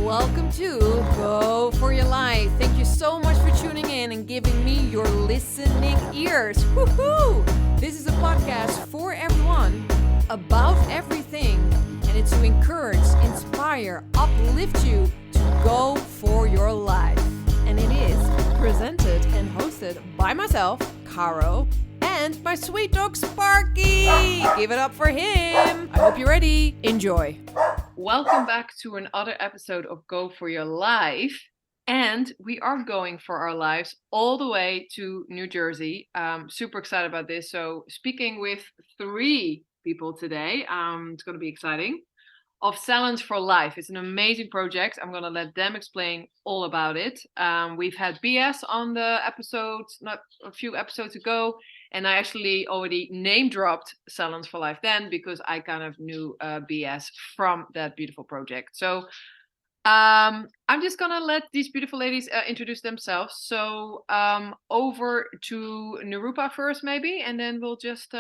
welcome to Go For Your Life. Thank you so much for tuning in and giving me your listening ears. Woohoo! This is a podcast for everyone, about everything, and it's to encourage, inspire, uplift you to go for your life. And it is presented and hosted by myself, Caro, and my sweet dog Sparky. Give it up for him. I hope you're ready. Enjoy. Welcome back to another episode of Go For Your Life. And we are going for our lives all the way to New Jersey. Super excited about this. So speaking with 3 people today, it's going to be exciting. Of Salons for Life. It's an amazing project. I'm going to let them explain all about it. We've had BS on the episode, not a few episodes ago. And I actually already name dropped Salons for Life then because I kind of knew BS from that beautiful project. So I'm just going to let these beautiful ladies introduce themselves. So over to Nirupa first maybe, and then we'll just,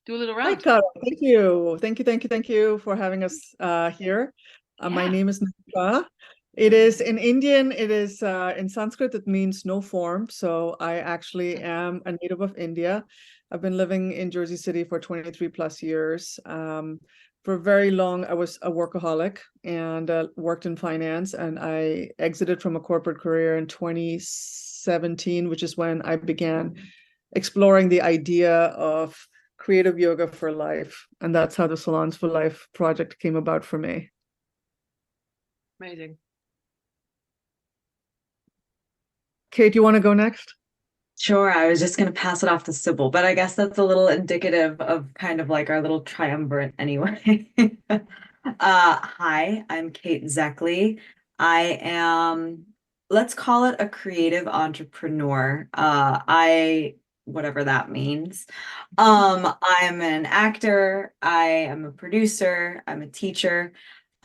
do a little round. Hi, Carol. Thank you. Thank you for having us here. My name is Nirupa. It is in Indian, it is in Sanskrit, it means no form. So I actually am a native of India. I've been living in Jersey City for 23 plus years. For very long, I was a workaholic and worked in finance, and I exited from a corporate career in 2017, which is when I began exploring the idea of creative yoga for life. And that's how the Salons for Life project came about for me. Amazing. Kate, you want to go next? Sure. I was just going to pass it off to Sybil, but I guess that's a little indicative of kind of like our little triumvirate anyway. Hi, I'm Kate Zeckley. I am, let's call it a creative entrepreneur. Whatever that means. I'm an actor. I am a producer. I'm a teacher.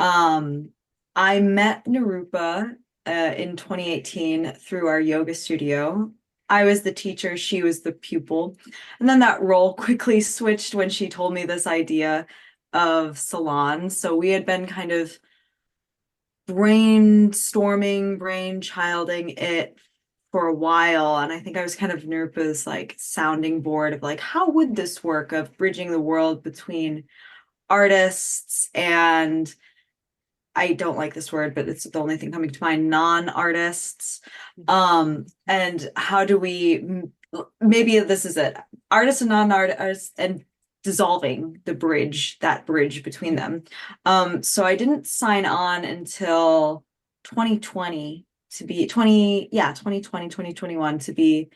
I met Nirupa in 2018 through our yoga studio. I was the teacher, she was the pupil. And then that role quickly switched when she told me this idea of salons. So we had been kind of brainchilding it for a while. And I think I was kind of Nirupa's like sounding board of like, how would this work of bridging the world between artists and, I don't like this word, but it's the only thing coming to mind, non-artists. And how do we, maybe this is it, artists and non-artists, and dissolving that bridge between them. So I didn't sign on until 2020 to be 2021 to be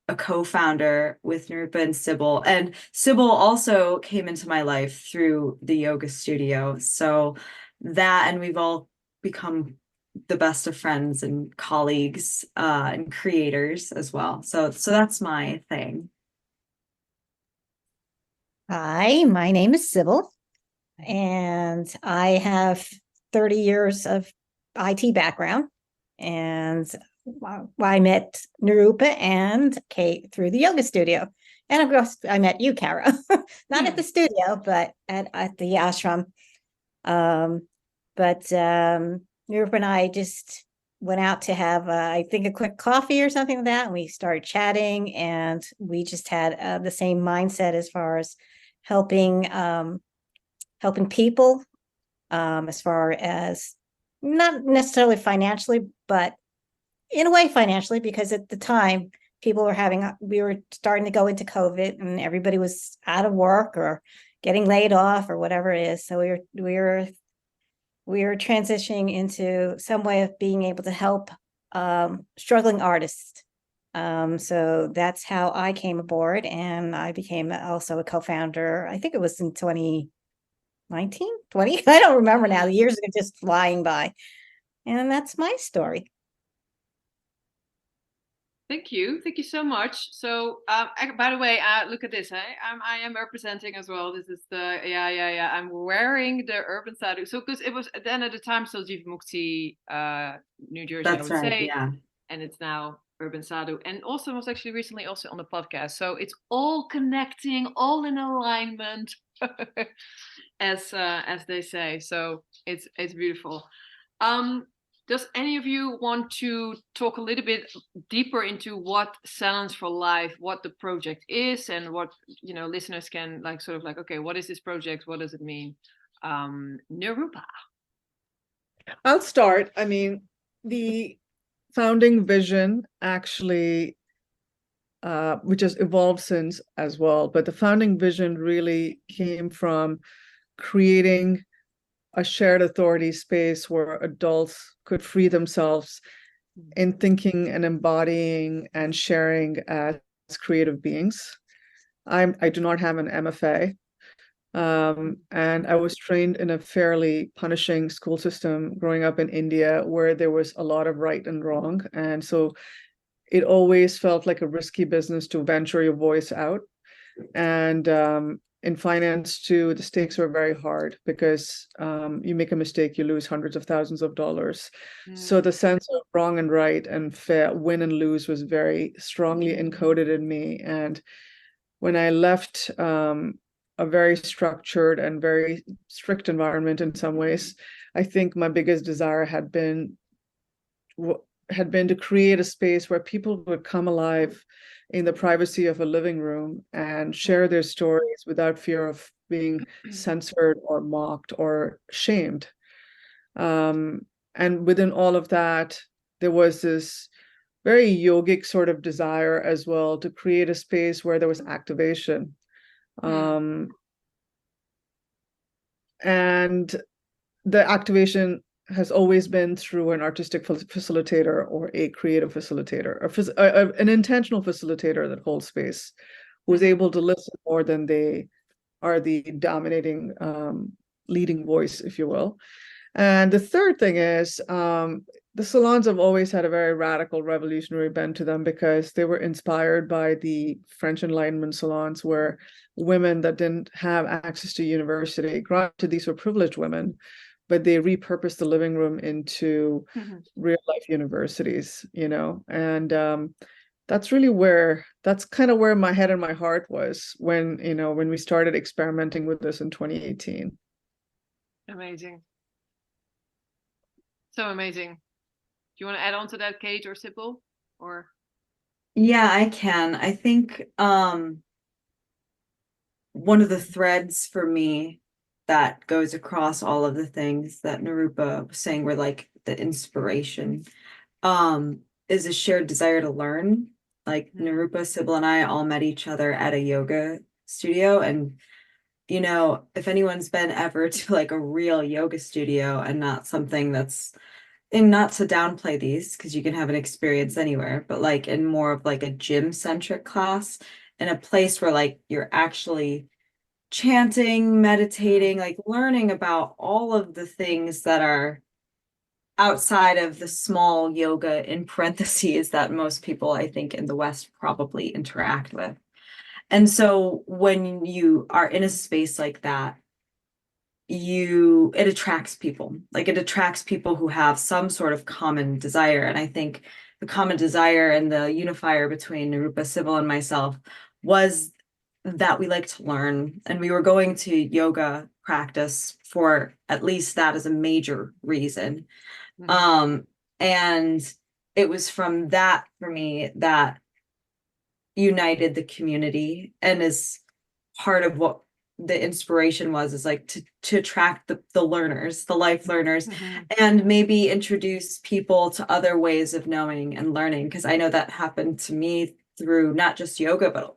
a co-founder with Nirupa and Sybil. And Sybil also came into my life through the yoga studio. So that, and we've all become the best of friends and colleagues and creators as well. So that's my thing. Hi, my name is Sybil, and I have 30 years of IT background, and I met Nirupa and Kate through the yoga studio. And of course, I met you, Kara, not at the studio, but at the ashram. But Nirupa and I just went out to have, I think, a quick coffee or something like that. And we started chatting, and we just had the same mindset as far as helping people, as far as not necessarily financially, but in a way financially, because at the time we were starting to go into COVID and everybody was out of work or getting laid off or whatever it is. So we were transitioning into some way of being able to help struggling artists. So that's how I came aboard, and I became also a co-founder. I think it was in 2019, 20. I don't remember now. The years are just flying by. And that's my story. Thank you so much. So, by the way, look at this. I am representing as well. This is the I'm wearing the urban sadhu. So, because it was then at the time still Jivamukti, New Jersey, That's I would right, say, yeah. And it's now urban sadhu, and also was actually recently also on the podcast. So it's all connecting, all in alignment, as they say. So it's beautiful. Does any of you want to talk a little bit deeper into what Salons for Life, what the project is, and what listeners can sort of okay, what is this project? What does it mean? Nirupa. I'll start. I mean, the founding vision actually, which has evolved since as well, but the founding vision really came from creating a shared authority space where adults could free themselves in thinking and embodying and sharing as creative beings. I do not have an MFA, and I was trained in a fairly punishing school system growing up in India, where there was a lot of right and wrong, and so it always felt like a risky business to venture your voice out. And in finance too, the stakes were very hard because you make a mistake, you lose hundreds of thousands of dollars. So the sense of wrong and right and fair, win and lose, was very strongly encoded in me. And when I left a very structured and very strict environment in some ways, I think my biggest desire had been to create a space where people would come alive in the privacy of a living room and share their stories without fear of being censored or mocked or shamed. And within all of that, there was this very yogic sort of desire as well to create a space where there was activation. And the activation has always been through an artistic facilitator or a creative facilitator, an intentional facilitator that holds space, who's able to listen more than they are the dominating leading voice, if you will. And the third thing is the salons have always had a very radical revolutionary bent to them because they were inspired by the French Enlightenment salons, where women that didn't have access to university, granted these were privileged women, but they repurposed the living room into real life universities, and that's kind of where my head and my heart was when we started experimenting with this in 2018. Amazing. So amazing. Do you want to add on to that, Kate or Sybil? Or Yeah, I can. I think one of the threads for me that goes across all of the things that Nirupa was saying were like the inspiration is a shared desire to learn. Like Nirupa, Sybil, and I all met each other at a yoga studio, and if anyone's been ever to like a real yoga studio and not something that's, and not to downplay these because you can have an experience anywhere, but like in more of like a gym centric class, in a place where like you're actually chanting, meditating, like learning about all of the things that are outside of the small yoga in parentheses that most people, I think, in the West probably interact with. And so when you are in a space like that, it attracts people. Like it attracts people who have some sort of common desire. And I think the common desire and the unifier between Nirupa, Sybil, and myself was that we like to learn. And we were going to yoga practice for at least that as a major reason. And it was from that for me that united the community, and is part of what the inspiration was, is like to attract the learners, the life learners, and maybe introduce people to other ways of knowing and learning. Because I know that happened to me through not just yoga, but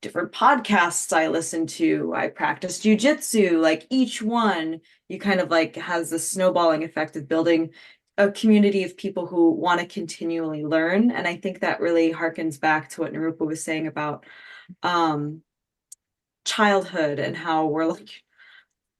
different podcasts I listened to. I practiced jujitsu. Like each one, you kind of like has the snowballing effect of building a community of people who want to continually learn. And I think that really harkens back to what Nirupa was saying about childhood and how we're like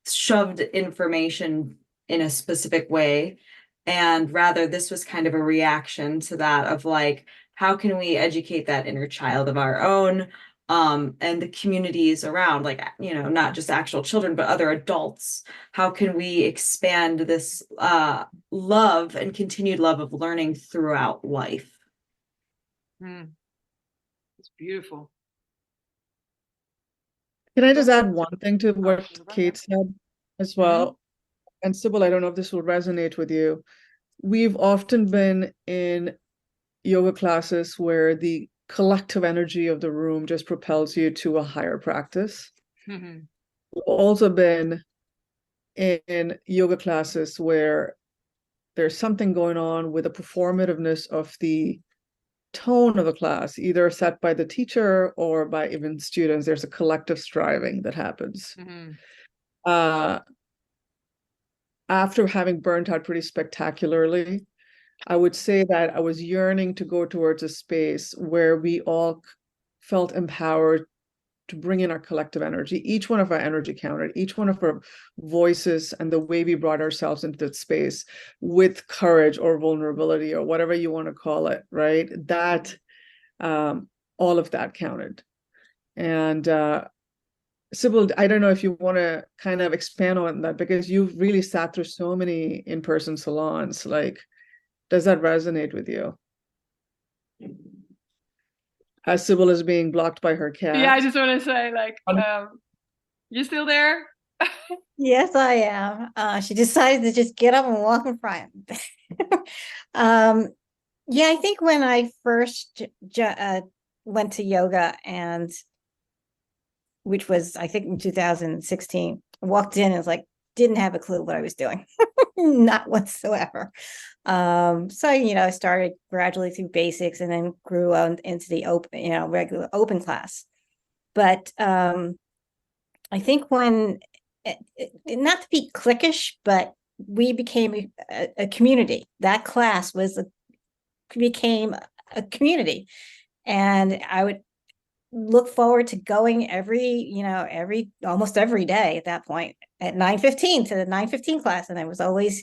shoved information in a specific way. And rather, this was kind of a reaction to that, of like, how can we educate that inner child of our own, and the communities around, like, not just actual children, but other adults? How can we expand this love and continued love of learning throughout life? It's beautiful. Can I just add one thing to what Kate said as well? and Sybil, I don't know if this will resonate with you. We've often been in yoga classes where the collective energy of the room just propels you to a higher practice. Mm-hmm. We've also been in yoga classes where there's something going on with the performativeness of the tone of a class, either set by the teacher or by even students. There's a collective striving that happens. Mm-hmm. After having burnt out pretty spectacularly, I would say that I was yearning to go towards a space where we all felt empowered to bring in our collective energy. Each one of our energy counted, each one of our voices and the way we brought ourselves into that space with courage or vulnerability or whatever you want to call it, right? That all of that counted. And Sybil, I don't know if you want to kind of expand on that, because you've really sat through so many in-person salons. Like, does that resonate with you? As Sybil is being blocked by her cat. Yeah, I just want to say, like, you still there? Yes, I am. She decided to just get up and walk in front. Yeah, I think when I first went to yoga, and which was, I think, in 2016, walked in and was like, didn't have a clue what I was doing. Not whatsoever. So, I started gradually through basics and then grew on into the open, regular open class. But I think when, not to be cliquish, but we became a community. That class became a community. And I would look forward to going almost every day at that point at 9:15 to the 9:15 class. And I was always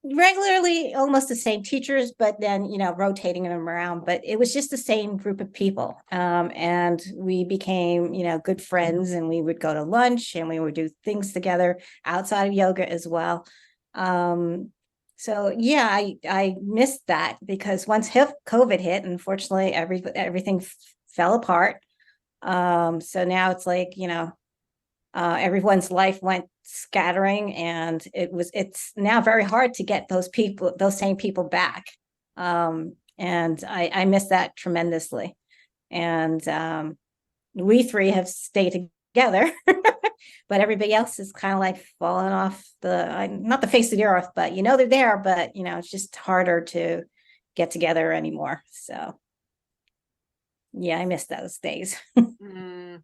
regularly almost the same teachers, but then, rotating them around, but it was just the same group of people. And we became, good friends, and we would go to lunch and we would do things together outside of yoga as well. So yeah, I missed that, because once COVID hit, unfortunately, everything fell apart. So now it's like, everyone's life went scattering, and it's now very hard to get those same people back. And I miss that tremendously. And we three have stayed together, but everybody else is kind of like falling off not the face of the earth, but they're there, but it's just harder to get together anymore. So yeah, I miss those days. Aww.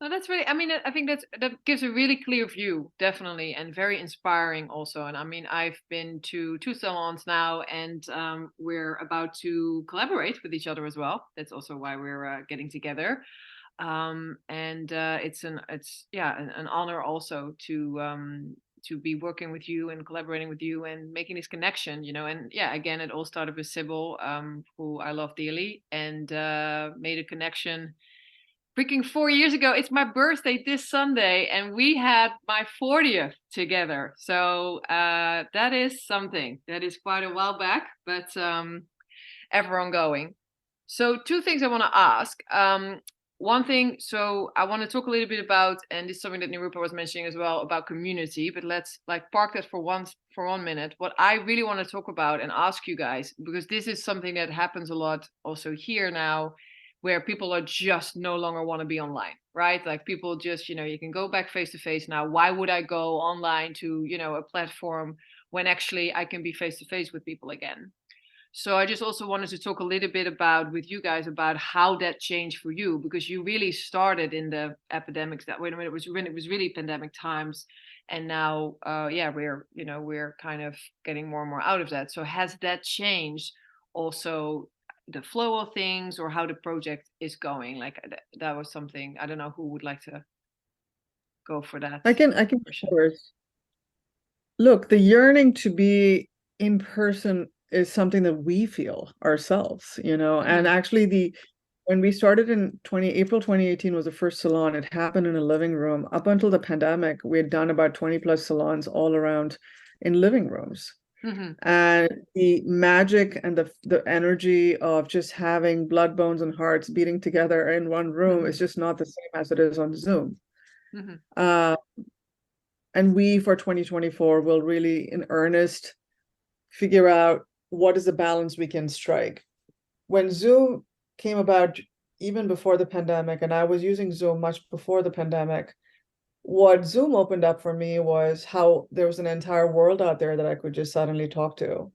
No, that's really, I think that gives a really clear view, definitely, and very inspiring also. And I've been to 2 salons now, and we're about to collaborate with each other as well. That's also why we're getting together. And it's an honor also to be working with you and collaborating with you and making this connection, and yeah, again, it all started with Sybil, who I love dearly, and made a connection freaking 4 years ago. It's my birthday this Sunday, and we had my 40th together. So that is something. That is quite a while back, but ever ongoing. So 2 things I want to ask. One thing, so I want to talk a little bit about, and this is something that Nirupa was mentioning as well, about community, but let's park that for 1 minute. What I really want to talk about and ask you guys, because this is something that happens a lot also here now, where people are just no longer want to be online, right? Like, people just, you can go back face to face now. Why would I go online to, a platform when actually I can be face to face with people again? So I just also wanted to talk a little bit with you guys about how that changed for you, because you really started in the epidemics, that when it was really pandemic times, and now we're kind of getting more and more out of that. So has that changed also the flow of things, or how the project is going? Like, that was something, I don't know who would like to go for that. I can first. Look, the yearning to be in person is something that we feel ourselves, and actually when we started in April 2018 was the first salon. It happened in a living room. Up until the pandemic, we had done about 20 plus salons all around in living rooms. And the magic and the energy of just having blood, bones, and hearts beating together in one room is just not the same as it is on Zoom. and we for 2024 will really in earnest figure out what is the balance we can strike. When Zoom came about, even before the pandemic, and I was using Zoom much before the pandemic, what Zoom opened up for me was how there was an entire world out there that I could just suddenly talk to.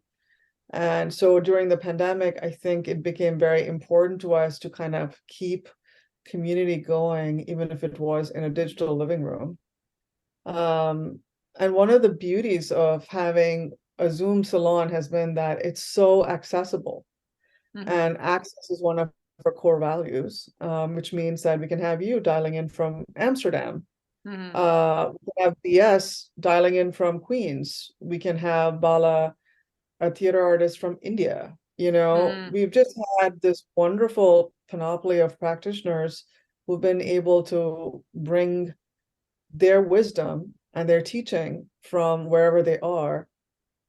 And so during the pandemic, I think it became very important to us to kind of keep community going, even if it was in a digital living room. And one of the beauties of having a Zoom salon has been that it's so accessible. And access is one of our core values, which means that we can have you dialing in from Amsterdam. We can have BS dialing in from Queens. We can have Bala, a theater artist from India. We've just had this wonderful panoply of practitioners who've been able to bring their wisdom and their teaching from wherever they are.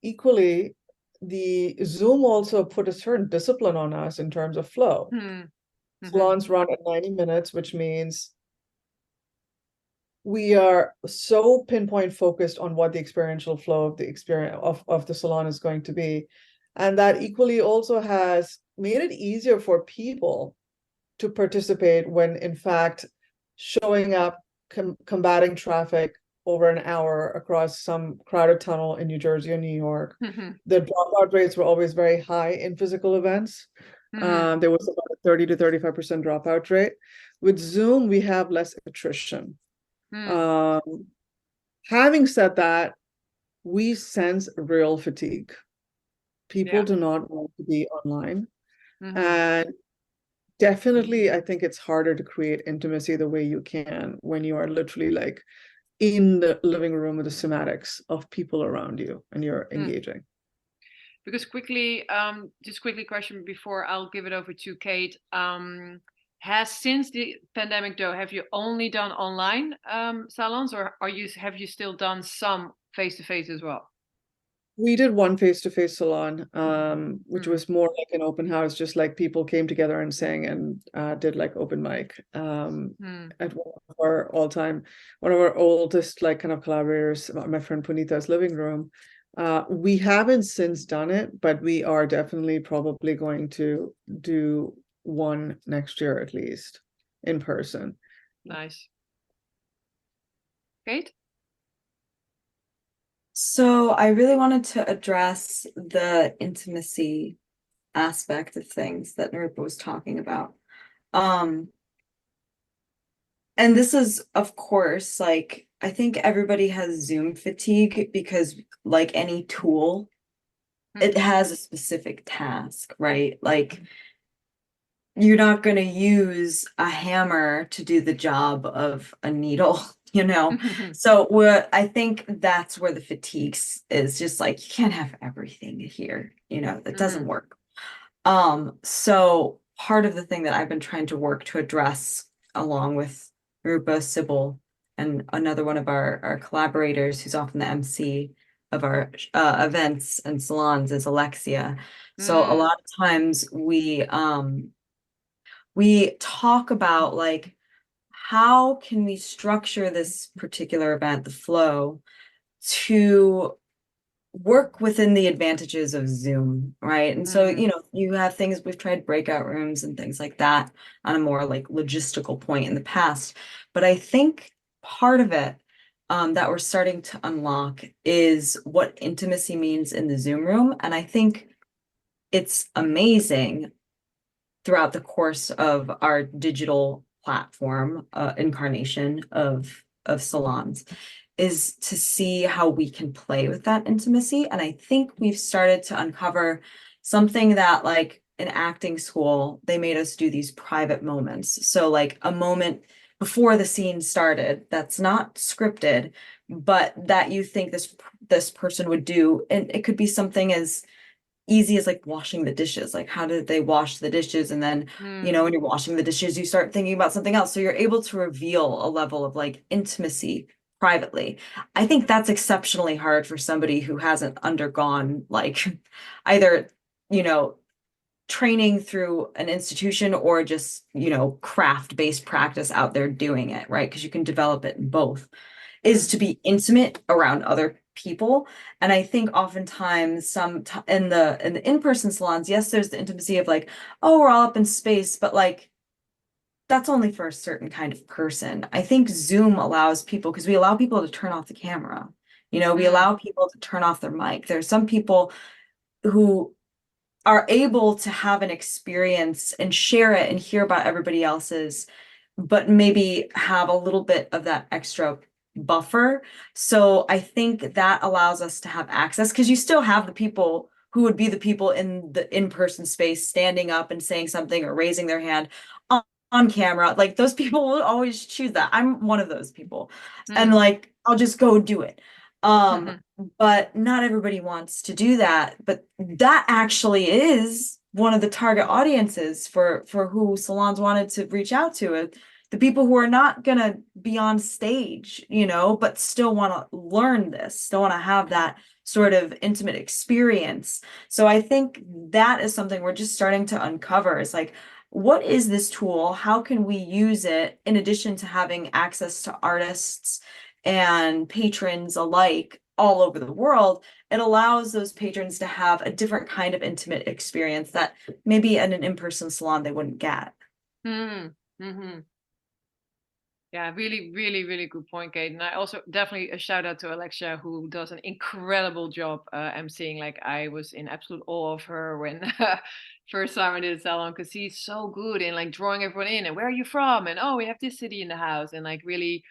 Equally, the Zoom also put a certain discipline on us in terms of flow. Salons run at 90 minutes, which means we are so pinpoint focused on what the experiential flow of the experience of the salon is going to be. And that equally also has made it easier for people to participate when, in fact, showing up, combating traffic over an hour across some crowded tunnel in New Jersey or New York. The dropout rates were always very high in physical events. There was about a 30 to 35% dropout rate. With Zoom, we have less attrition. Having said that, we sense real fatigue. People do not want to be online. And definitely, I think it's harder to create intimacy the way you can when you are literally like in the living room with the somatics of people around you and you're engaging. Because just quickly question before I'll give it over to Kate. Has since the pandemic though, have you only done online salons, or have you still done some face-to-face as well? We did one face-to-face salon, which was more like an open house, just like people came together and sang and did like open mic at one of our oldest like kind of collaborators, my friend Punita's living room. We haven't since done it, but we are definitely probably going to do one next year at least in person. Nice. Kate? So I really wanted to address the intimacy aspect of things that Nirupa was talking about. And this is, of course, like, I think everybody has Zoom fatigue because, like any tool, it has a specific task, right? Like, you're not going to use a hammer to do the job of a needle. So I think that's where the fatigue is, just like, you can't have everything here, that doesn't work. So part of the thing that I've been trying to work to address along with Rupa, Sybil, and another one of our collaborators who's often the MC of our events and salons is Alexia. So a lot of times we talk about like, how can we structure this particular event, the flow, to work within the advantages of Zoom, right? And so, you have things, we've tried breakout rooms and things like that on a more like logistical point in the past. But I think part of it that we're starting to unlock is what intimacy means in the Zoom room. And I think it's amazing throughout the course of our digital platform incarnation of salons is to see how we can play with that intimacy. And I think we've started to uncover something that, like, in acting school, they made us do these private moments. So like a moment before the scene started that's not scripted, but that you think this person would do. And it could be something as easy as like washing the dishes. Like, how did they wash the dishes? And then, when you're washing the dishes, you start thinking about something else. So you're able to reveal a level of like intimacy privately. I think that's exceptionally hard for somebody who hasn't undergone like either, training through an institution or just, craft-based practice out there doing it, right? Because you can develop it in both. is to be intimate around other people. And I think oftentimes in the in-person salons, yes, there's the intimacy of like, oh, we're all up in space, but like that's only for a certain kind of person. I think Zoom allows people, because we allow people to turn off the camera. You know, we allow people to turn off their mic. There's some people who are able to have an experience and share it and hear about everybody else's, but maybe have a little bit of that extra buffer. So I think that allows us to have access, because you still have the people who would be the people in the in-person space standing up and saying something or raising their hand on camera. Like those people will always choose that. I'm one of those people. And like I'll just go do it. But not everybody wants to do that. But that actually is one of the target audiences for who salons wanted to reach out to. The people who are not gonna be on stage, you know, but still want to learn this, still want to have that sort of intimate experience. So I think that is something we're just starting to uncover. It's like, what is this tool? How can we use it in addition to having access to artists and patrons alike all over the world? It allows those patrons to have a different kind of intimate experience that maybe at an in-person salon they wouldn't get. Yeah, really, really, really good point, Kate. And I also definitely a shout out to Alexia, who does an incredible job emceeing. Like I was in absolute awe of her when first time I did a salon, because she's so good in like drawing everyone in and where are you from? And oh, we have this city in the house, and like really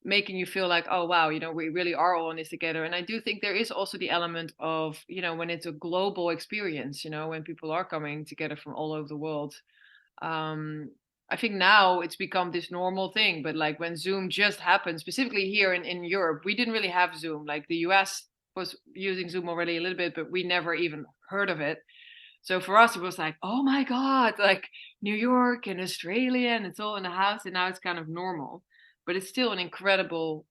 making you feel like, oh wow, you know, we really are all in this together. And I do think there is also the element of, you know, when it's a global experience, you know, when people are coming together from all over the world. I think now it's become this normal thing, but like when Zoom just happened, specifically here in Europe, we didn't really have Zoom. Like the US was using Zoom already a little bit, but we never even heard of it. So for us, it was like, oh my God, like New York and Australia, and it's all in the house. And now it's kind of normal, but it's still an incredible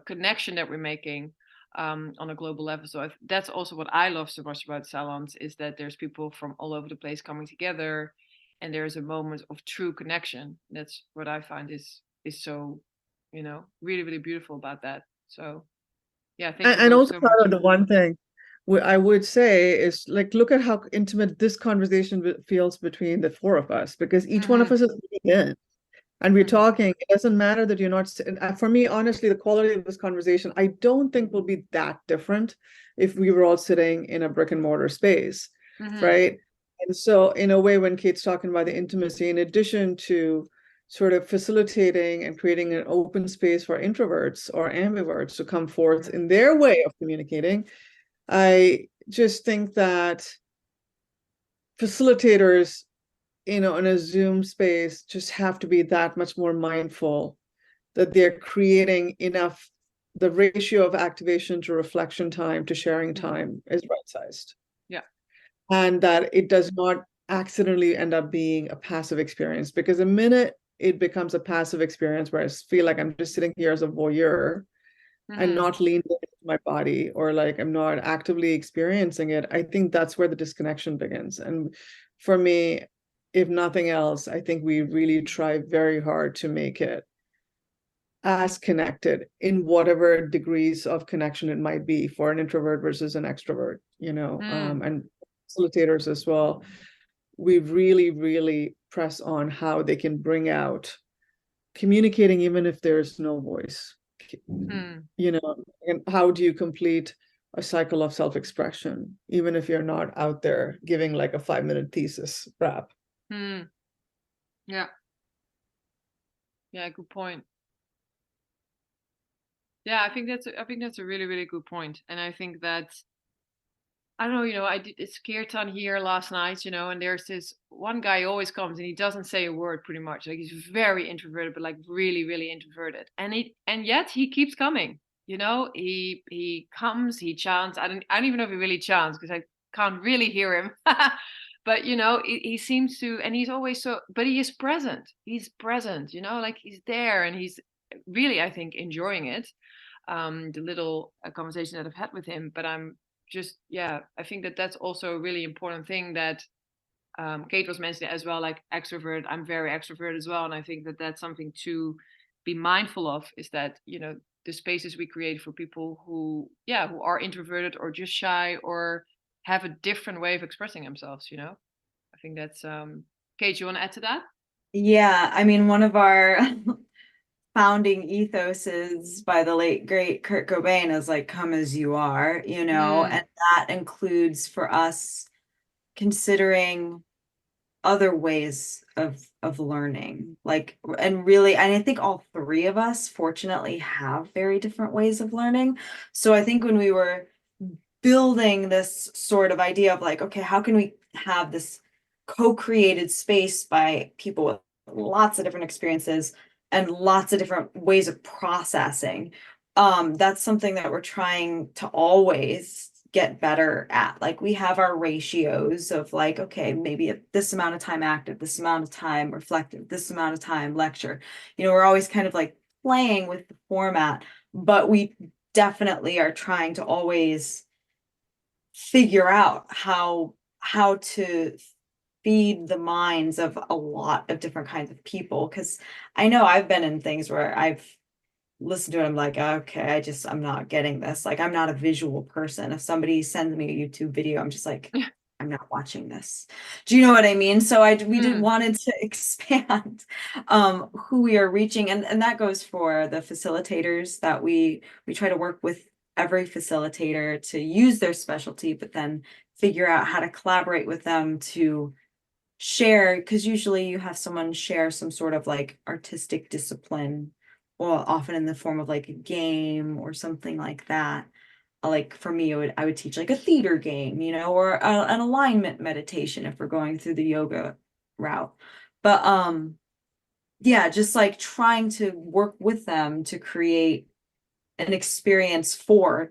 connection that we're making on a global level. So that's also what I love so much about salons, is that there's people from all over the place coming together, and there's a moment of true connection. That's what I find is so, you know, really, really beautiful about that. So yeah, thank you And both also so part much. of the one thing I would say is like, look at how intimate this conversation feels between the four of us, because each one of us is leaning in and we're talking. It doesn't matter that you're not, for me, honestly, the quality of this conversation, I don't think will be that different if we were all sitting in a brick and mortar space, right? And so in a way, when Kate's talking about the intimacy, in addition to sort of facilitating and creating an open space for introverts or ambiverts to come forth in their way of communicating, I just think that facilitators, you know, in a Zoom space just have to be that much more mindful that they're creating enough, the ratio of activation to reflection time to sharing time is right-sized. Yeah. And that it does not accidentally end up being a passive experience, because the minute it becomes a passive experience where I feel like I'm just sitting here as a voyeur and not leaned into my body, or like I'm not actively experiencing it, I think that's where the disconnection begins. And for me, if nothing else, I think we really try very hard to make it as connected in whatever degrees of connection it might be for an introvert versus an extrovert, you know, and facilitators as well. We really, really press on how they can bring out communicating even if there's no voice. You know, and how do you complete a cycle of self-expression even if you're not out there giving like a 5-minute thesis rap? Yeah, good point. Yeah, I think that's a really, really good point. And I think that, I don't know, you know, I did this kirtan here last night, you know, and there's this one guy who always comes and he doesn't say a word pretty much. Like he's very introverted, but like really, really introverted. And yet he keeps coming, you know, he comes, he chants. I don't even know if he really chants because I can't really hear him. But you know, he seems to, and he's always so, but he is present. He's present, you know, like he's there and he's really, I think, enjoying it. The little conversation that I've had with him, but I'm just, yeah, I think that that's also a really important thing that Kate was mentioning as well, like extrovert. I'm very extrovert as well. And I think that that's something to be mindful of, is that, you know, the spaces we create for people who are introverted or just shy or have a different way of expressing themselves, you know. I think that's Kate, you want to add to that? Yeah, I mean, one of our founding ethoses by the late great Kurt Cobain is like, come as you are, you know, and that includes for us considering other ways of learning, like, and really, and I think all three of us fortunately have very different ways of learning. So I think when we were building this sort of idea of like, okay, how can we have this co-created space by people with lots of different experiences and lots of different ways of processing, that's something that we're trying to always get better at. Like, we have our ratios of like, okay, maybe at this amount of time active, this amount of time reflective, this amount of time lecture. You know, we're always kind of like playing with the format, but we definitely are trying to always figure out how to feed the minds of a lot of different kinds of people. Because I know I've been in things where I've listened to it, I'm like, okay, I'm not getting this. Like, I'm not a visual person. If somebody sends me a YouTube video, I'm just like, I'm not watching this. Do you know what I mean? So we wanted to expand who we are reaching, and that goes for the facilitators that we try to work with every facilitator to use their specialty, but then figure out how to collaborate with them to share, because usually you have someone share some sort of like artistic discipline, or often in the form of like a game or something like that. Like for me, I would teach like a theater game, you know, or an alignment meditation if we're going through the yoga route. But yeah, just like trying to work with them to create an experience for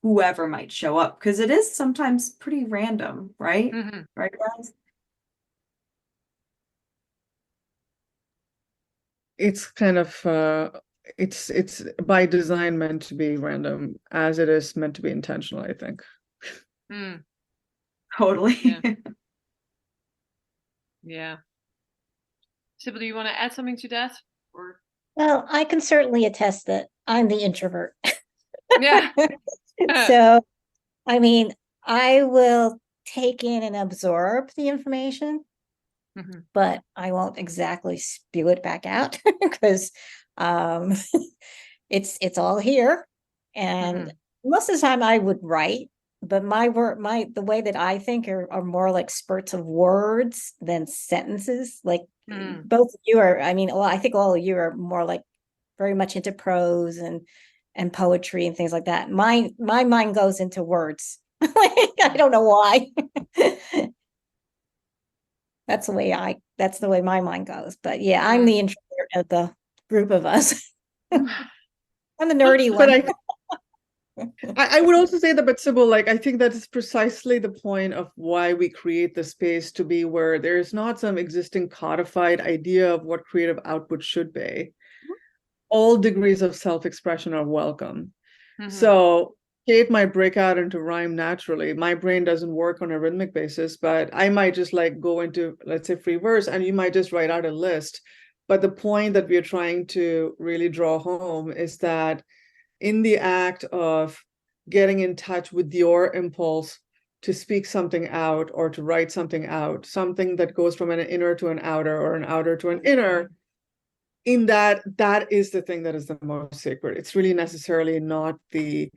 whoever might show up, because it is sometimes pretty random, right? Right, guys? It's kind of it's by design meant to be random, as it is meant to be intentional, I think. Totally. Yeah. Sybil, do you want to add something to that? Or Well, I can certainly attest that I'm the introvert. yeah. So, I mean, I will take in and absorb the information, but I won't exactly spew it back out because it's all here. And most of the time I would write, but the way that I think are more like spurts of words than sentences. Like both of you are, I mean, well, I think all of you are more like very much into prose and poetry and things like that. My mind goes into words. I don't know why. That's the way my mind goes. But yeah, I'm the introvert of the group of us. I'm the nerdy one. But I would also say that, but Sybil, like, I think that is precisely the point of why we create the space to be where there's not some existing codified idea of what creative output should be. All degrees of self-expression are welcome. So Kate might break out into rhyme naturally. My brain doesn't work on a rhythmic basis, but I might just like go into, let's say, free verse, and you might just write out a list. But the point that we are trying to really draw home is that in the act of getting in touch with your impulse to speak something out or to write something out, something that goes from an inner to an outer or an outer to an inner, in that is the thing that is the most sacred. It's really necessarily not the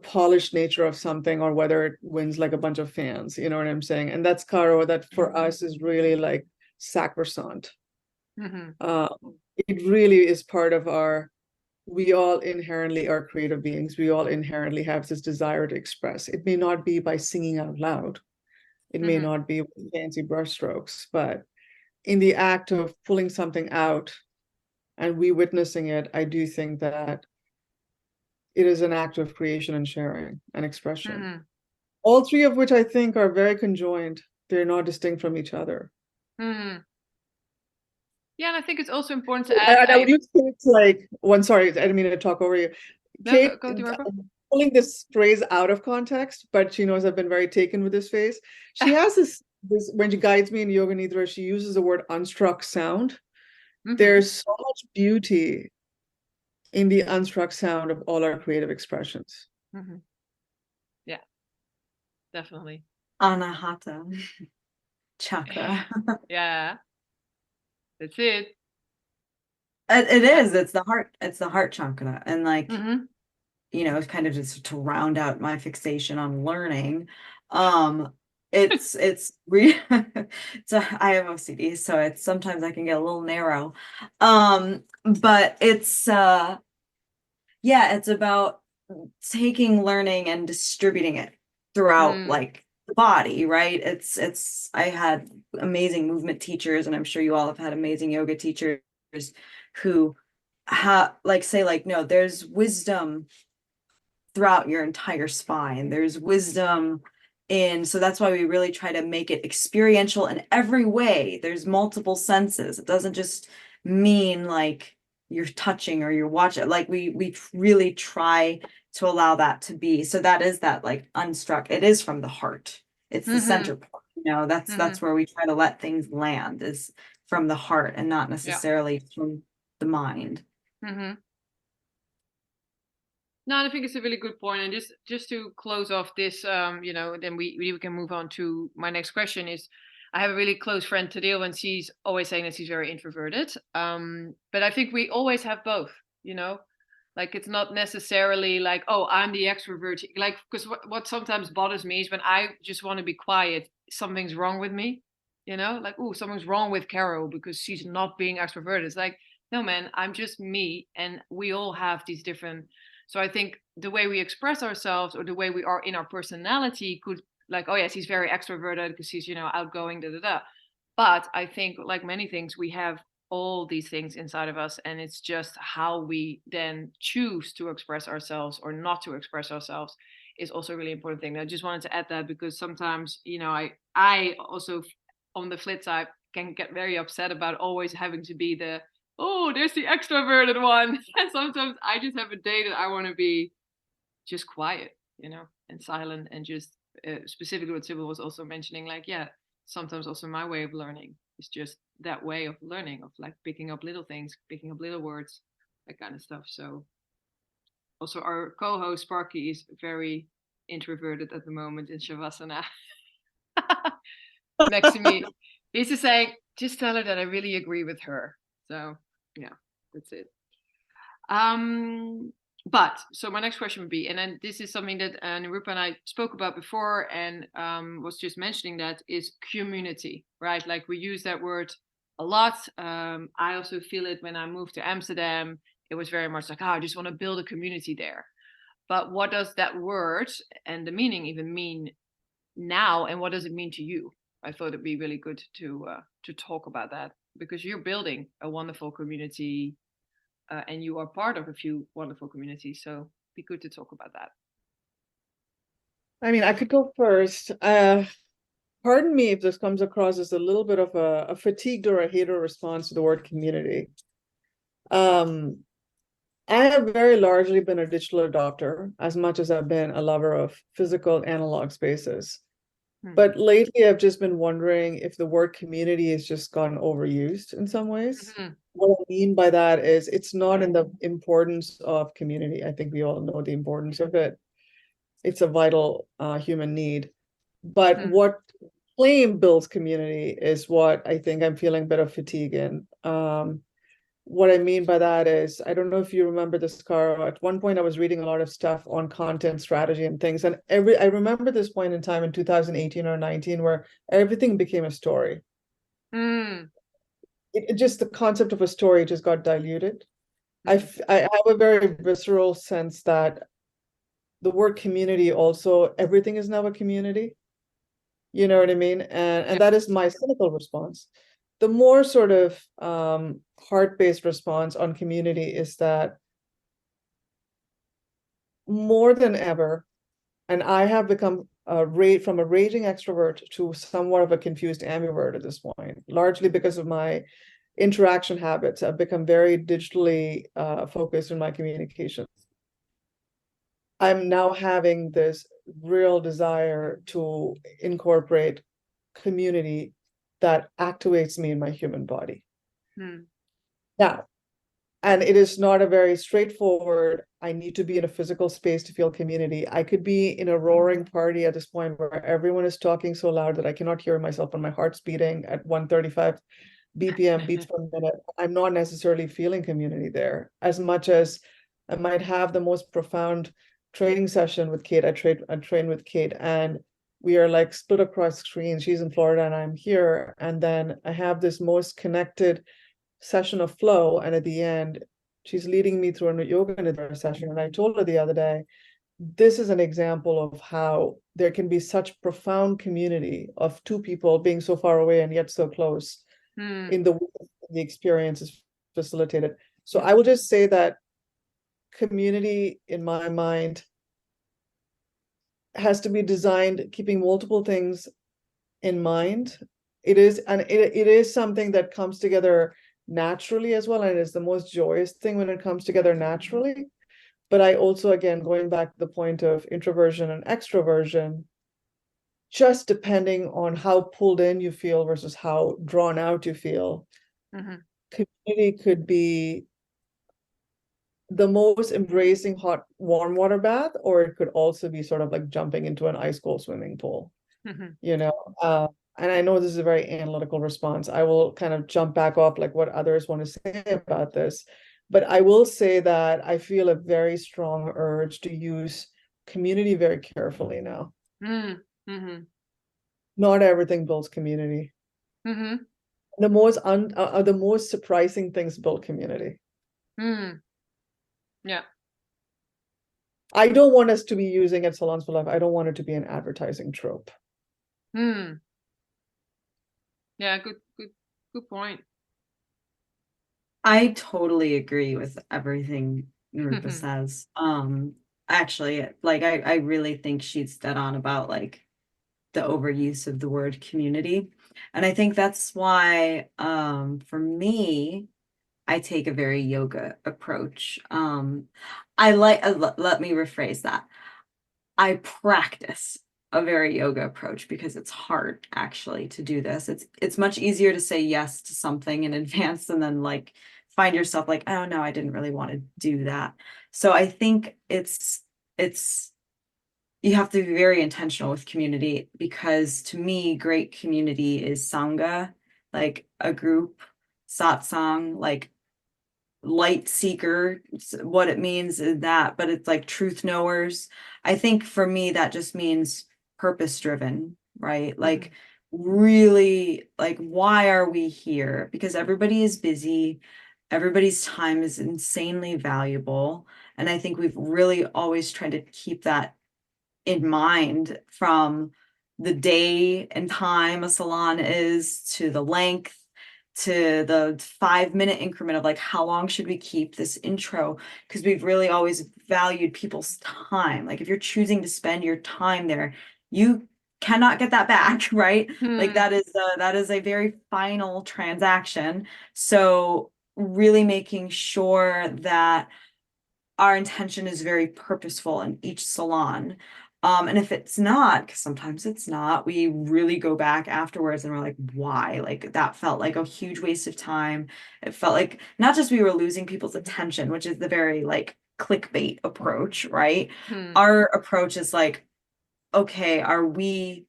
polished nature of something or whether it wins like a bunch of fans, you know what I'm saying? And that's Caro, that for us is really like sacrosanct. It really is part of we all inherently are creative beings. We all inherently have this desire to express. It may not be by singing out loud. It may not be with fancy brushstrokes, but in the act of pulling something out and we witnessing it, I do think that it is an act of creation and sharing and expression. All three of which I think are very conjoined. They're not distinct from each other. Yeah, and I think it's also important to add. And I would use Kate's like sorry, I didn't mean to talk over you. No, Kate, go to pulling this phrase out of context, but she knows I've been very taken with this phrase. She has this when she guides me in Yoga Nidra, she uses the word unstruck sound. There's so much beauty in the unstruck sound of all our creative expressions. Mm-hmm. Yeah, definitely. Anahata chakra. Yeah, that's it. It is. It's the heart. It's the heart chakra, and like Mm-hmm. it's kind of just to round out my fixation on learning. It's I have OCD, so it's sometimes I can get a little narrow. But it's it's about taking learning and distributing it throughout like the body, right? It's I had amazing movement teachers, and I'm sure you all have had amazing yoga teachers who say no, there's wisdom throughout your entire spine. There's wisdom so that's why we really try to make it experiential in every way. There's multiple senses. It doesn't just mean like you're touching or you're watching. Like we really try to allow that to be. So that is that like unstruck. It is from the heart. It's the center point. That's where we try to let things land, is from the heart and not necessarily from the mind. Mm-hmm. No, I think it's a really good point. And just to close off this, then we can move on to my next question. Is I have a really close friend, Tadil, and she's always saying that she's very introverted. But I think we always have both, like it's not necessarily like, oh, I'm the extrovert. Like, because what sometimes bothers me is when I just want to be quiet, something's wrong with me, like, oh, something's wrong with Carol because she's not being extroverted. It's like, no, man, I'm just me. And we all have these different. So I think the way we express ourselves or the way we are in our personality could like, oh yes, he's very extroverted because he's, outgoing, da da da. But I think like many things, we have all these things inside of us, and it's just how we then choose to express ourselves or not to express ourselves is also a really important thing. I just wanted to add that because sometimes, I also on the flip side can get very upset about always having to be the, oh, there's the extroverted one. And sometimes I just have a day that I want to be just quiet, and silent, and just specifically what Sybil was also mentioning, like, sometimes also my way of learning is just that way of learning, of like picking up little things, picking up little words, that kind of stuff. So also our co-host Sparky is very introverted at the moment in Shavasana. Next to me, he's just saying, just tell her that I really agree with her. So yeah, that's it. But so my next question would be, and then this is something that Nirupa and I spoke about before, and was just mentioning, that is community, right? Like we use that word a lot. I also feel it when I moved to Amsterdam. It was very much like, I just want to build a community there. But what does that word and the meaning even mean now, and what does it mean to you? I thought it'd be really good to talk about that, because you're building a wonderful community, and you are part of a few wonderful communities. So it'd be good to talk about that. I mean, I could go first. Pardon me if this comes across as a little bit of a fatigued or a hater response to the word community. I have very largely been a digital adopter as much as I've been a lover of physical analog spaces. But lately, I've just been wondering if the word community has just gotten overused in some ways. What I mean by that is it's not in the importance of community. I think we all know the importance of it. It's a vital human need. But what claim builds community is what I think I'm feeling a bit of fatigue in. What I mean by that is, I don't know if you remember this, Cara. At one point, I was reading a lot of stuff on content strategy and things. And I remember this point in time in 2018 or 19 where everything became a story. It just, the concept of a story just got diluted. I have a very visceral sense that the word community also, everything is now a community. You know what I mean? And that is my cynical response. The more sort of heart-based response on community is that more than ever, and I have become from a raging extrovert to somewhat of a confused ambivert at this point, largely because of my interaction habits. I've become very digitally focused in my communications. I'm now having this real desire to incorporate community that activates me in my human body. Now, And it is not a very straightforward, I need to be in a physical space to feel community. I could be in a roaring party at this point where everyone is talking so loud that I cannot hear myself and my heart's beating at 135 BPM, beats per minute. I'm not necessarily feeling community there as much as I might have the most profound training session with Kate. I train with Kate, and we are like split across screens. She's in Florida and I'm here. And then I have this most connected session of flow, and at the end she's leading me through a yoga nidra session. And I told her the other day, this is an example of how there can be such profound community of two people being so far away and yet so close in the way the experience is facilitated. So I will just say that community, in my mind, has to be designed keeping multiple things in mind. It is something that comes together naturally as well, and it is the most joyous thing when it comes together naturally. But I also, again, going back to the point of introversion and extroversion, just depending on how pulled in you feel versus how drawn out you feel, community could be the most embracing hot warm water bath, or it could also be sort of like jumping into an ice cold swimming pool. You know, and I know this is a very analytical response. I will kind of jump back off like what others want to say about this, but I will say that I feel a very strong urge to use community very carefully now. Not everything builds community. The most surprising things build community. Yeah. I don't want us to be using at Salons for Life. I don't want it to be an advertising trope. Yeah, good point. I totally agree with everything Nirupa says. Actually, like I really think she's dead on about like the overuse of the word community. And I think that's why for me, I take a very yoga approach. I like let me rephrase that. I practice a very yoga approach because it's hard actually to do this. It's much easier to say yes to something in advance and then like find yourself like, oh no, I didn't really want to do that. So I think it's you have to be very intentional with community, because to me, great community is sangha, like a group, satsang, like light seeker. What it means is that, but it's like truth knowers. I think for me, that just means purpose driven, right? Like really, like, why are we here? Because everybody is busy. Everybody's time is insanely valuable. And I think we've really always tried to keep that in mind, from the day and time a salon is, to the length, to the 5-minute increment of like, how long should we keep this intro? Because we've really always valued people's time. Like if you're choosing to spend your time there, you cannot get that back, right? Like that is a very final transaction. So really making sure that our intention is very purposeful in each salon. And if it's not, because sometimes it's not, we really go back afterwards and we're like, why? Like that felt like a huge waste of time. It felt like not just we were losing people's attention, which is the very like clickbait approach, right? Our approach is like, okay, are we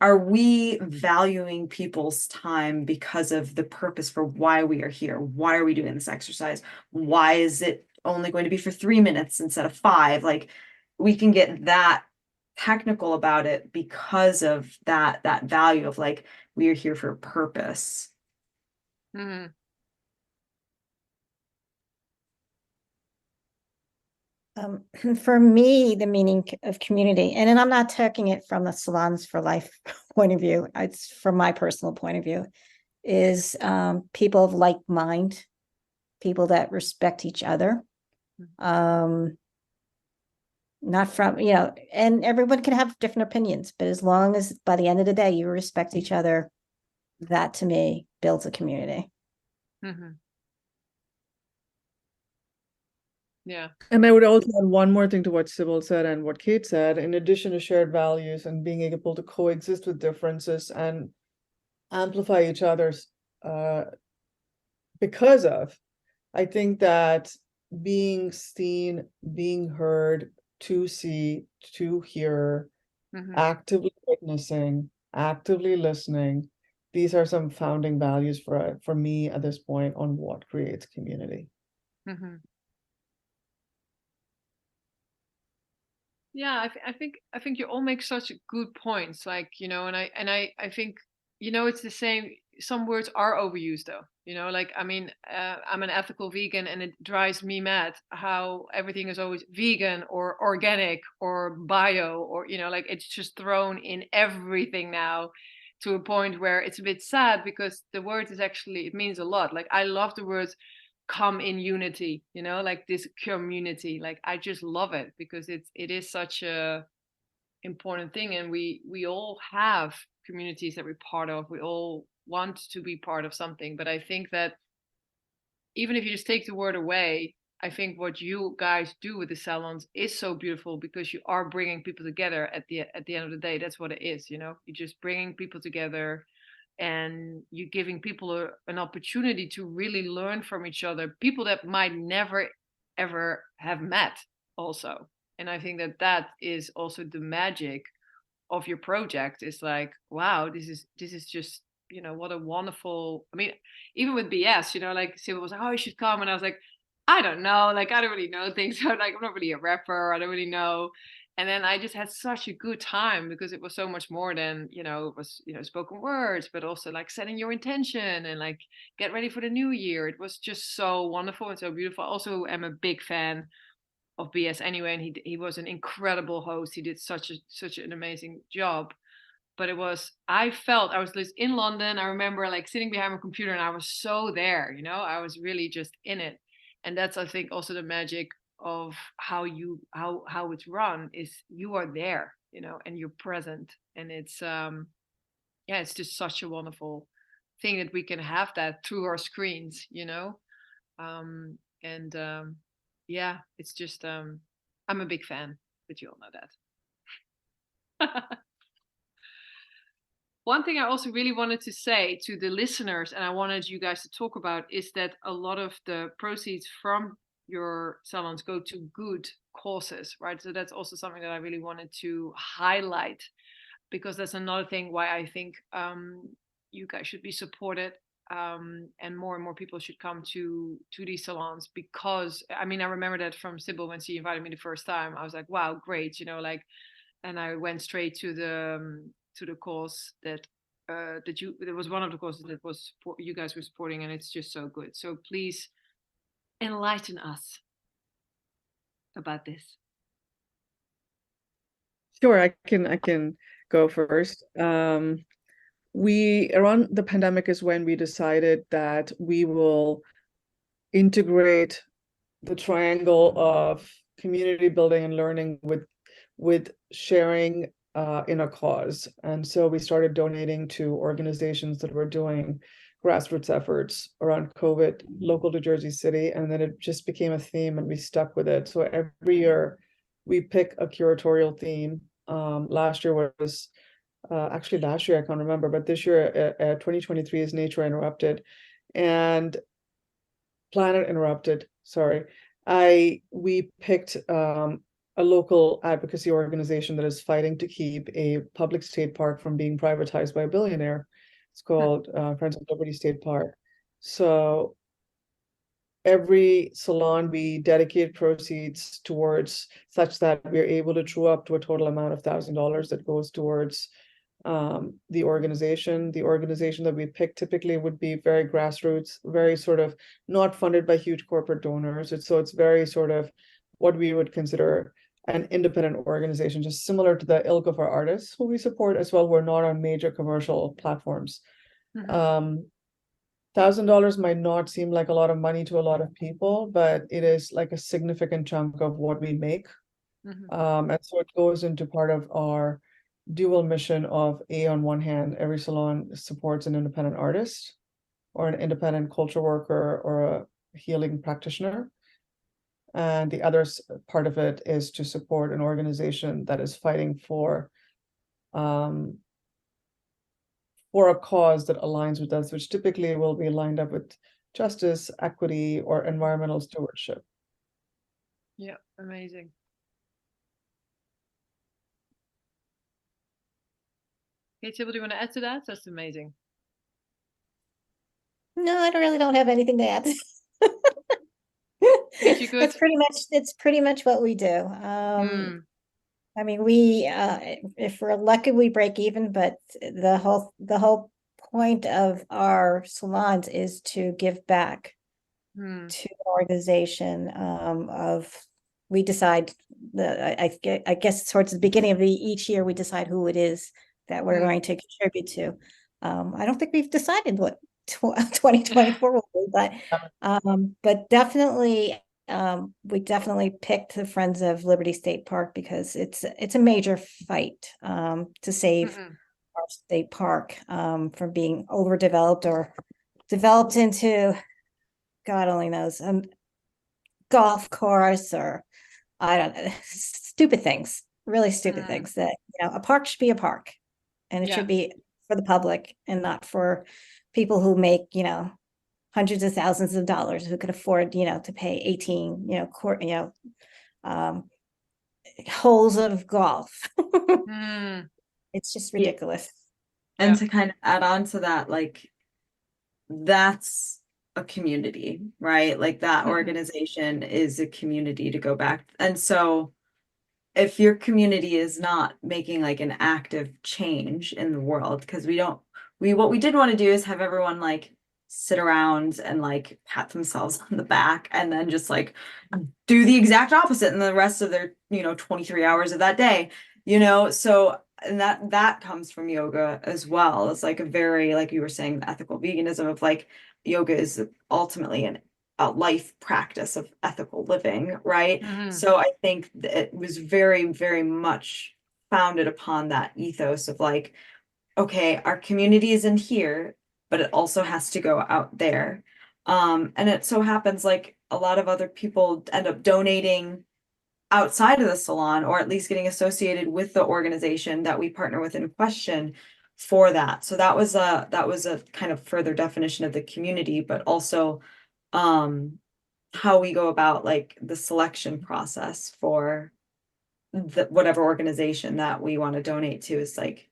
valuing people's time because of the purpose for why we are here? Why are we doing this exercise? Why is it only going to be for 3 minutes instead of 5? Like we can get that technical about it because of that value of like, we are here for a purpose. For me, the meaning of community, and then I'm not taking it from the Salons for Life point of view, it's from my personal point of view, is people of like mind, people that respect each other. Not from, and everyone can have different opinions, but as long as by the end of the day you respect each other, that to me builds a community. Yeah. And I would also add one more thing to what Sybil said and what Kate said. In addition to shared values and being able to coexist with differences and amplify each other's because of, I think that being seen, being heard, to see, to hear, actively witnessing, actively listening, these are some founding values for me at this point on what creates community. Yeah, I think you all make such good points. Like, you know, and I think, you know, it's the same. Some words are overused though. You know, like, I mean, I'm an ethical vegan, and it drives me mad how everything is always vegan or organic or bio, or, you know, like it's just thrown in everything now, to a point where it's a bit sad, because the word is actually, it means a lot. Like, I love the words come in unity, you know, like this community. Like, I just love it, because it is such a important thing, and we all have communities that we're part of. We all want to be part of something, but I think that even if you just take the word away, I think what you guys do with the salons is so beautiful, because you are bringing people together. At the end of the day, that's what it is. You know, you're just bringing people together, and you're giving people an opportunity to really learn from each other, people that might never ever have met also. And I think that that is also the magic of your project. Is like, wow, this is just, you know, what a wonderful, I mean, even with BS, you know, like Sybil was like, oh, you should come, and I was like, I don't know, like, I don't really know things. So like, I'm not really a rapper, I don't really know. And then I just had such a good time, because it was so much more than, you know, it was, you know, spoken words, but also like setting your intention and like get ready for the new year. It was just so wonderful and so beautiful. I also am a big fan of BS anyway, and he was an incredible host. He did such an amazing job. But it was, I felt I was in London. I remember like sitting behind my computer, and I was so there, you know, I was really just in it. And that's, I think, also the magic of how it's run, is you are there, you know, and you're present. And it's yeah, it's just such a wonderful thing that we can have that through our screens, you know. And yeah, it's just I'm a big fan, but you all know that. One thing I also really wanted to say to the listeners, and I wanted you guys to talk about, is that a lot of the proceeds from your salons go to good causes, right? So that's also something that I really wanted to highlight, because that's another thing why I think you guys should be supported, and more people should come to these salons. Because I mean, I remember that from Sybil when she invited me the first time. I was like, wow, great, you know, like, and I went straight to the course that there was one of the courses that was you guys were supporting, and it's just so good. So please enlighten us about this. Sure, I can go first. We, around the pandemic, is when we decided that we will integrate the triangle of community building and learning with sharing in a cause. And so we started donating to organizations that were doing grassroots efforts around COVID, local to Jersey City, and then it just became a theme, and we stuck with it. So every year we pick a curatorial theme. Last year was actually last year I can't remember, but this year 2023 is Nature Interrupted and Planet Interrupted. Sorry, we picked a local advocacy organization that is fighting to keep a public state park from being privatized by a billionaire. It's called Friends of Liberty State Park. So every salon we dedicate proceeds towards, such that we're able to true up to a total amount of $1,000 that goes towards the organization. The organization that we pick typically would be very grassroots, very sort of not funded by huge corporate donors. It's very sort of what we would consider an independent organization, just similar to the ilk of our artists who we support as well. We're not on major commercial platforms. $1,000 might not seem like a lot of money to a lot of people, but it is like a significant chunk of what we make. And so it goes into part of our dual mission of, on one hand, every salon supports an independent artist or an independent culture worker or a healing practitioner. And the other part of it is to support an organization that is fighting for a cause that aligns with us, which typically will be lined up with justice, equity, or environmental stewardship. Yeah, amazing. Okay, Sybil, do you want to add to that? That's amazing. No, I don't have anything to add. If you could. It's pretty much what we do. I mean, if we're lucky, we break even, but the whole point of our salons is to give back to the organization. We decide I guess towards the beginning of each year, we decide who it is that we're going to contribute to. I don't think we've decided what 2024 will be, but definitely we definitely picked the Friends of Liberty State Park because it's a major fight to save our state park from being overdeveloped or developed into, God only knows, golf course, or I don't know, stupid things, really stupid things. That, a park should be a park, and it should be for the public and not for people who make, hundreds of thousands of dollars, who could afford, to pay 18, holes of golf. It's just ridiculous. And to kind of add on to that, like, that's a community, right? Like, that organization is a community to go back. And so if your community is not making like an active change in the world, because what we did want to do is have everyone like sit around and like pat themselves on the back and then just like do the exact opposite in the rest of their 23 hours of that day, so, and that comes from yoga as well. It's like a very, like you were saying, the ethical veganism of like, yoga is ultimately a life practice of ethical living, right? So I think it was very, very much founded upon that ethos of like, okay, our community is in here, but it also has to go out there. And it so happens like a lot of other people end up donating outside of the salon, or at least getting associated with the organization that we partner with in question for that. So that was a kind of further definition of the community, but also how we go about like the selection process for whatever organization that we want to donate to. Is like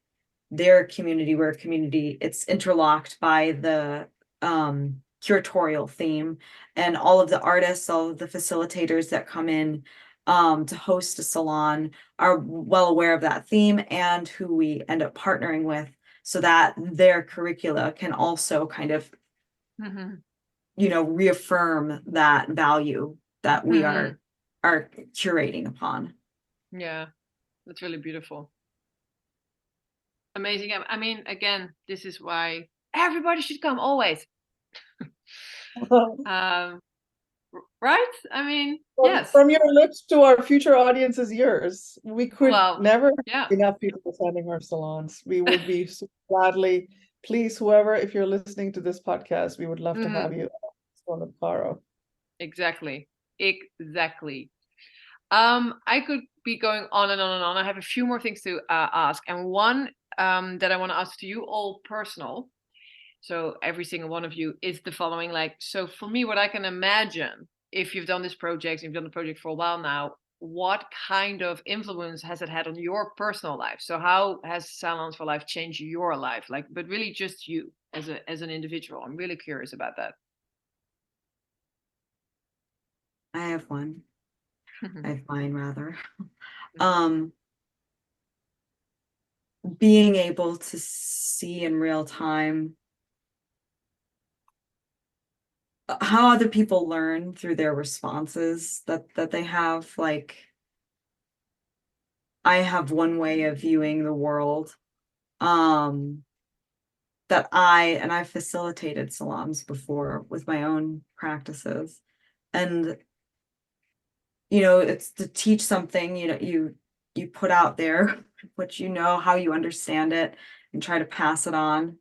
their community, we're a community. It's interlocked by the curatorial theme, and all of the artists, all of the facilitators that come in to host a salon are well aware of that theme and who we end up partnering with, so that their curricula can also kind of reaffirm that value that we are curating upon. Yeah, that's really beautiful. Amazing. I mean, again, this is why everybody should come always. Right? I mean, yes. From your lips to our future audience's ears, we could never have enough people attending our salons. We would be so gladly, please, whoever, if you're listening to this podcast, we would love to have you on the Paro. Exactly. I could be going on and on and on. I have a few more things to ask, and one that I want to ask to you all personal. So every single one of you is the following. Like, so for me, what I can imagine, if you've done this project, you've done the project for a while now, what kind of influence has it had on your personal life? So how has Salons for Life changed your life? Like, but really just you as an individual. I'm really curious about that. I have one. I have mine rather. Being able to see in real time how other people learn through their responses that they have. Like, I have one way of viewing the world that I've facilitated salons before with my own practices, and it's to teach something you put out there, what how you understand it, and try to pass it on,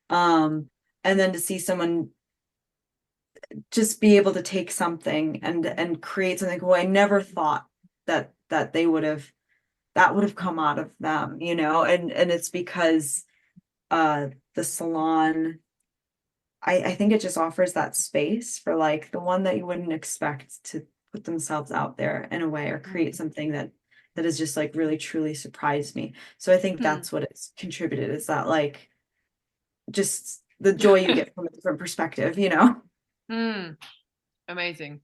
and then to see someone just be able to take something and create something. Well, I never thought that they would have come out of them, and it's because the salon I think it just offers that space for like the one that you wouldn't expect to put themselves out there in a way or create something that has just like really truly surprised me. So I think that's what it's contributed, is that like just the joy you get from a different perspective, you know? Amazing.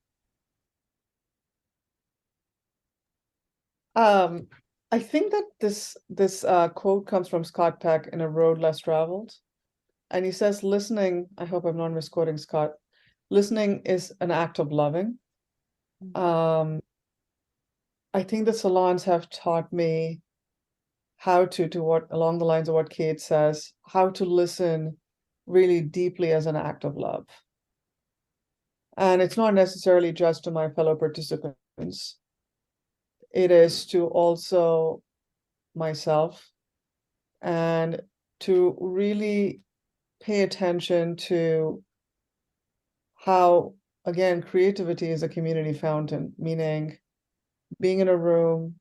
I think that this quote comes from Scott Peck in A Road Less Traveled. And he says, listening, I hope I'm not misquoting Scott, listening is an act of loving. I think the salons have taught me how to what, along the lines of what Kate says, how to listen really deeply as an act of love. And it's not necessarily just to my fellow participants. It is to also myself, and to really pay attention to how, again, creativity is a community fountain, meaning being in a room,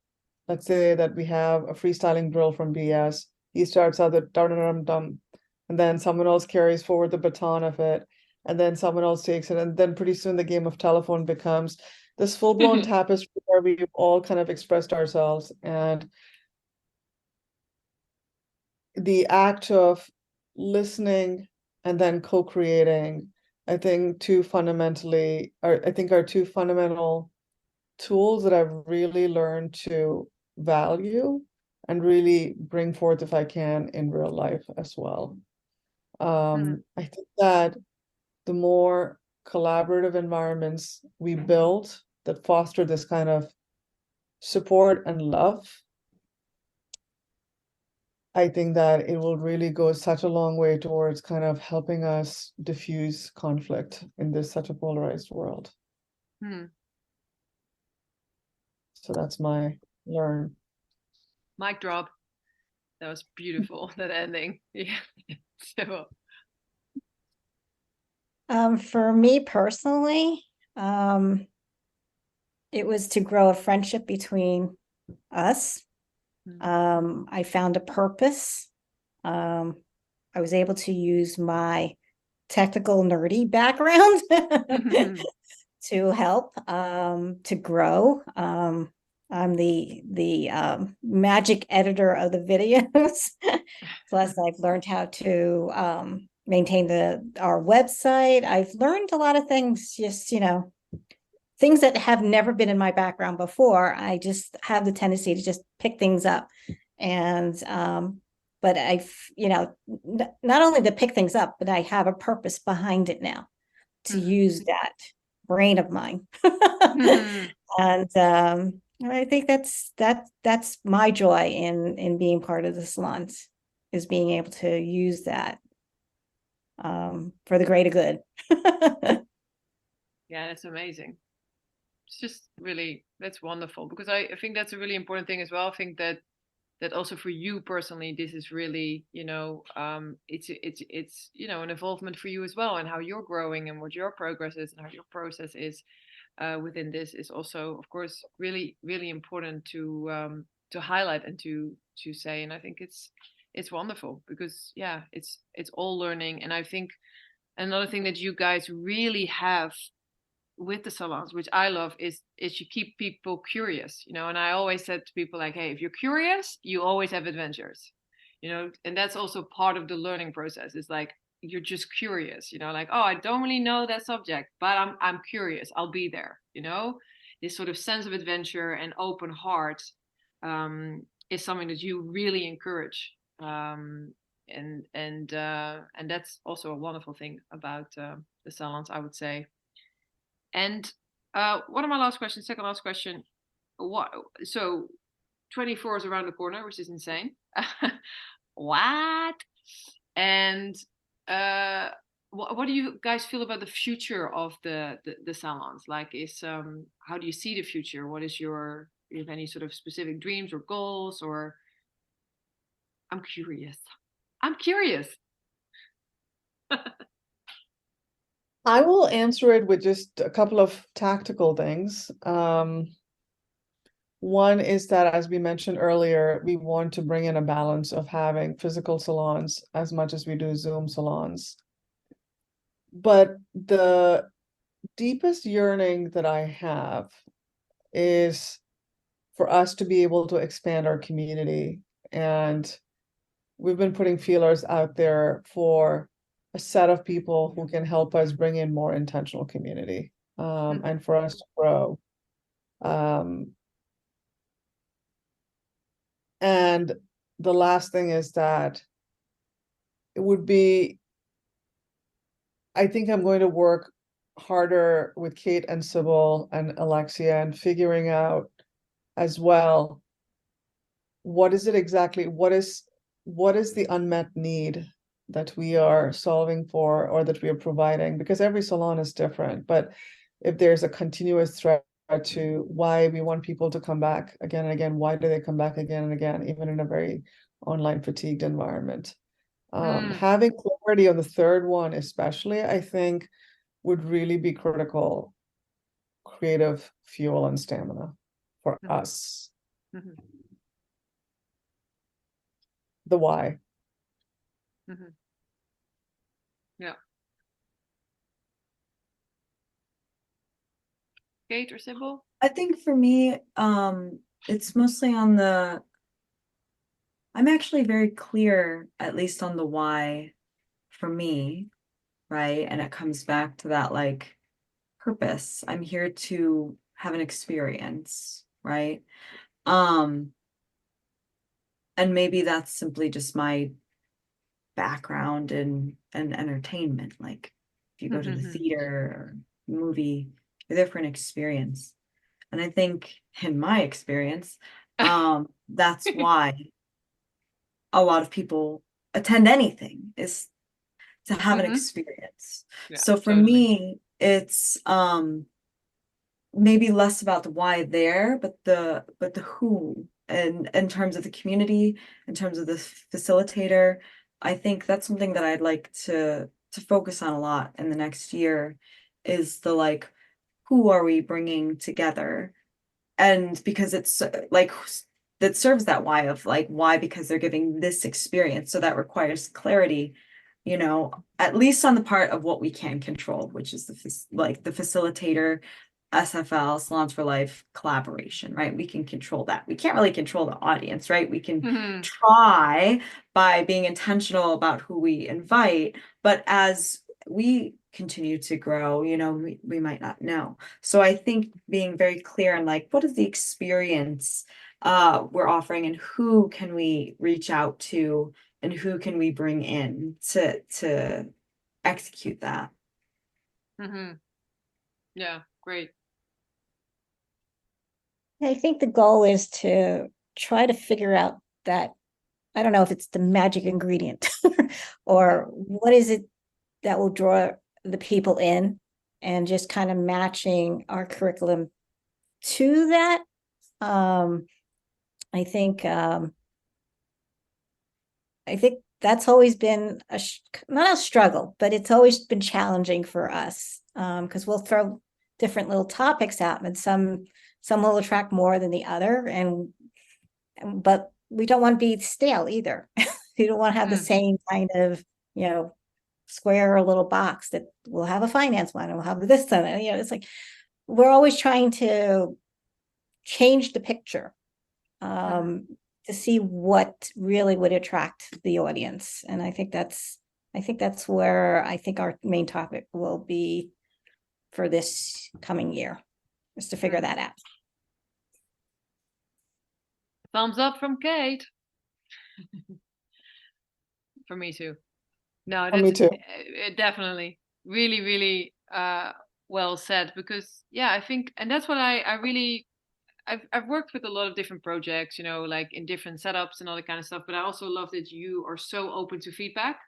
let's say that we have a freestyling drill from BS, he starts out the dum-dum-dum, and then someone else carries forward the baton of it, and then someone else takes it, and then pretty soon the game of telephone becomes this full-blown tapestry where we've all kind of expressed ourselves. And the act of listening and then co-creating, I think are two fundamental tools that I've really learned to value and really bring forth, if I can, in real life as well. I think that the more collaborative environments we build that foster this kind of support and love, I think that it will really go such a long way towards kind of helping us diffuse conflict in this such a polarized world. So that's my learn. Mic drop. That was beautiful, that ending. Yeah. So For me personally, it was to grow a friendship between us. I found a purpose. I was able to use my technical nerdy background to help, to grow. I'm the magic editor of the videos. Plus, I've learned how to maintain our website. I've learned a lot of things, just, things that have never been in my background before. I just have the tendency to just pick things up. And but not only to pick things up, but I have a purpose behind it now, to use that brain of mine. And I think that's my joy in being part of the salons, is being able to use that for the greater good. Yeah, that's amazing. It's just really, that's wonderful, because I think that's a really important thing as well. I think that also for you personally, this is really, it's an involvement for you as well, and how you're growing and what your progress is and how your process is within this is also, of course, really, really important to highlight and to say. And I think it's wonderful, because it's all learning. And I think another thing that you guys really have with the salons, which I love, is you keep people curious, and I always said to people, like, hey, if you're curious, you always have adventures, and that's also part of the learning process. It's like, you're just curious, like, oh, I don't really know that subject, but I'm curious, I'll be there. This sort of sense of adventure and open heart is something that you really encourage, and that's also a wonderful thing about the salons, I would say. And what are my last questions? Second last question. So 24 is around the corner, which is insane. What? And what do you guys feel about the future of the salons? Like, how do you see the future? Do you have any sort of specific dreams or goals? Or I'm curious. I will answer it with just a couple of tactical things. One is that, as we mentioned earlier, we want to bring in a balance of having physical salons as much as we do Zoom salons. but the deepest yearning that I have is for us to be able to expand our community. And we've been putting feelers out there for a set of people who can help us bring in more intentional community, and for us to grow. And the last thing is that it would be, I think I'm going to work harder with Kate and Sybil and Alexia and figuring out as well, what is it exactly, what is the unmet need that we are solving for or that we are providing? Because every salon is different, but if there's a continuous threat to why we want people to come back again and again, why do they come back again and again, even in a very online fatigued environment? Having clarity on the third one, especially, I think would really be critical creative fuel and stamina for us. The why. Yeah. Kate or Sybil? I think for me, it's mostly on I'm actually very clear, at least on the why for me, right? And it comes back to that like purpose. I'm here to have an experience, right? And maybe that's simply just my background in entertainment. Like if you go to the theater or movie, you're there for an experience. And I think in my experience, that's why a lot of people attend anything, is to have an experience. Yeah, so for totally. me, it's maybe less about the why there, but the who, and in terms of the community, in terms of the facilitator. I think that's something that I'd like to focus on a lot in the next year, is the like, who are we bringing together? And because it's like that serves that why of like, why? Because they're giving this experience, so that requires clarity, at least on the part of what we can control, which is the facilitator, SFL, Salons for Life collaboration, right? We can control that. We can't really control the audience, right? We can try by being intentional about who we invite, but as we continue to grow, we might not know. So I think being very clear on like, what is the experience we're offering, and who can we reach out to, and who can we bring in to execute that. Yeah, great. I think the goal is to try to figure out that, I don't know if it's the magic ingredient or what is it that will draw the people in, and just kind of matching our curriculum to that. I think that's always been not a struggle, but it's always been challenging for us, because we'll throw different little topics out, and some will attract more than the other, but we don't want to be stale either. We don't want to have the same kind of, square or little box that we'll have a finance one and we'll have this one. It's like we're always trying to change the picture, to see what really would attract the audience. And I think that's where I think our main topic will be for this coming year, is to figure that out. Thumbs up from Kate. For me too. No, For me too. Definitely. Really, really well said. Because I think, and that's what I really, I've worked with a lot of different projects, like in different setups and all that kind of stuff. But I also love that you are so open to feedback.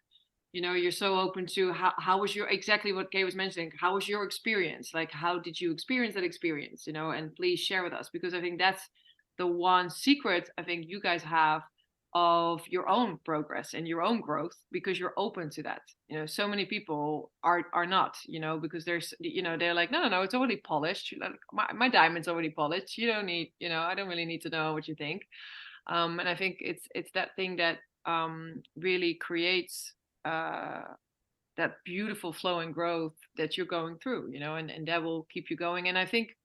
You're so open to how was your, exactly what Kay was mentioning, how was your experience? Like, how did you experience that experience? And please share with us, because I think that's the one secret I think you guys have of your own progress and your own growth, because you're open to that. So many people are not, because there's, they're like, no, it's already polished. My diamond's already polished. You don't need, I don't really need to know what you think. And I think it's that thing that really creates that beautiful flow and growth that you're going through, you know, and that will keep you going. And I think